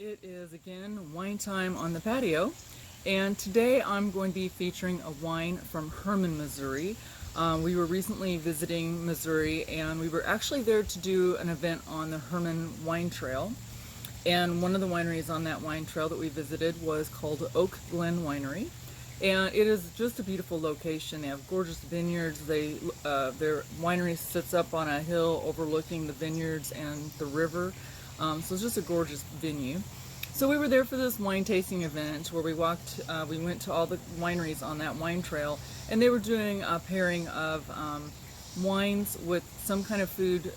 It is again wine time on the patio, and today I'm going to be featuring a wine from Hermann, Missouri. We were recently visiting Missouri, and we were actually there to do an event on the Hermann Wine Trail. And one of the wineries on that wine trail that we visited was called OakGlenn Winery. And it is just a beautiful location. They have gorgeous vineyards. Their winery sits up on a hill overlooking the vineyards and the river. So it's just a gorgeous venue. So we were there for this wine tasting event where we went to all the wineries on that wine trail, and they were doing a pairing of wines with some kind of food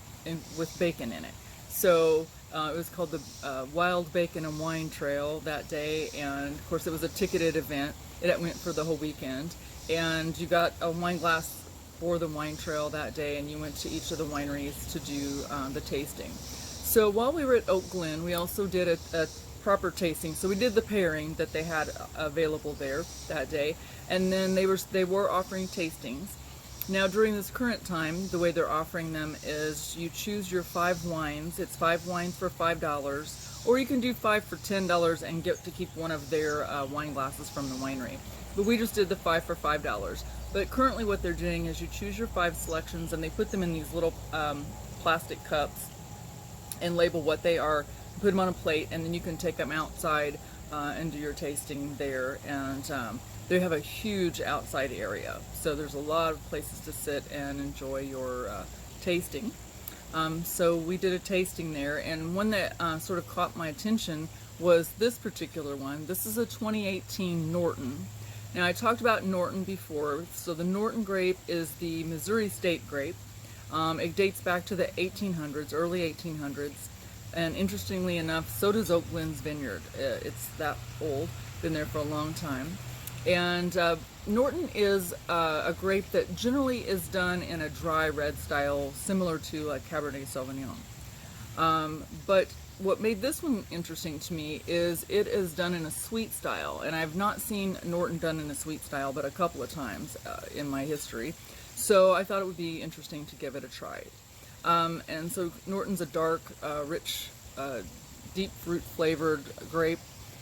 with bacon in it. So it was called the Wild Bacon and Wine Trail that day, and of course it was a ticketed event. It went for the whole weekend, and you got a wine glass for the wine trail that day, and you went to each of the wineries to do the tasting. So while we were at OakGlenn, we also did a proper tasting. So we did the pairing that they had available there that day, and then they were offering tastings. Now during this current time, the way they're offering them is you choose your 5 wines. It's 5 wines for $5. Or you can do 5 for $10 and get to keep one of their wine glasses from the winery. But we just did the 5 for $5. But currently what they're doing is you choose your 5 selections, and they put them in these little plastic cups and label what they are, put them on a plate, and then you can take them outside and do your tasting there. And they have a huge outside area, so there's a lot of places to sit and enjoy your tasting. So we did a tasting there, and one that sort of caught my attention was this particular one. This is a 2018 Norton. Now I talked about Norton before. So the Norton grape is the Missouri state grape. It dates back to the 1800s, early 1800s, and interestingly enough, so does OakGlenn's Vineyard. It's that old, been there for a long time. And Norton is a grape that generally is done in a dry red style, similar to a Cabernet Sauvignon. But what made this one interesting to me is it is done in a sweet style, and I've not seen Norton done in a sweet style but a couple of times in my history. So I thought it would be interesting to give it a try. And so Norton's a dark, rich, deep fruit flavored grape.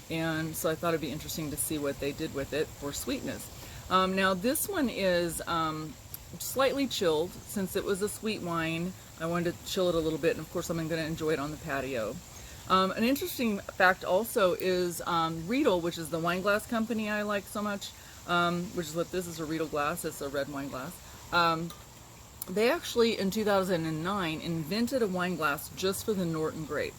And so I thought it'd be interesting to see what they did with it for sweetness. Now this one is slightly chilled. Since it was a sweet wine, I wanted to chill it a little bit, and of course I'm going to enjoy it on the patio. An interesting fact also is Riedel, which is the wine glass company I like so much, which is what this is, a Riedel glass. It's a red wine glass. They actually in 2009 invented a wine glass just for the Norton grape.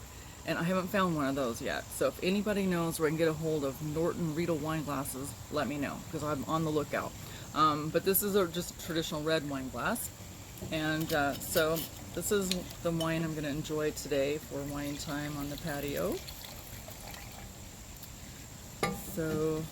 And I haven't found one of those yet. So if anybody knows where I can get a hold of Norton Riedel wine glasses, let me know, because I'm on the lookout. But this is just a traditional red wine glass. And so this is the wine I'm going to enjoy today for wine time on the patio. So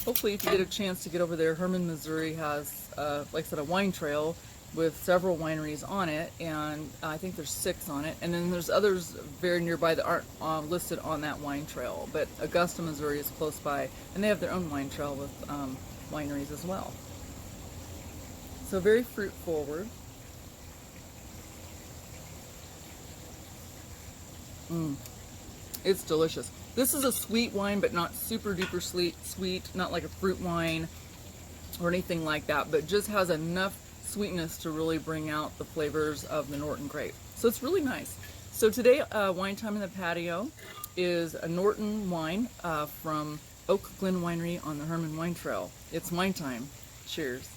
hopefully if you get a chance to get over there, Hermann, Missouri has, like I said, a wine trail with several wineries on it, and I think there's 6 on it, and then there's others very nearby that aren't listed on that wine trail. But Augusta, Missouri is close by, and they have their own wine trail with wineries as well. So very fruit forward. It's delicious. This is a sweet wine, but not super duper sweet, not like a fruit wine or anything like that, but just has enough sweetness to really bring out the flavors of the Norton grape. So it's really nice. So today, wine time in the patio is a Norton wine from OakGlenn Winery on the Hermann Wine Trail. It's wine time. Cheers.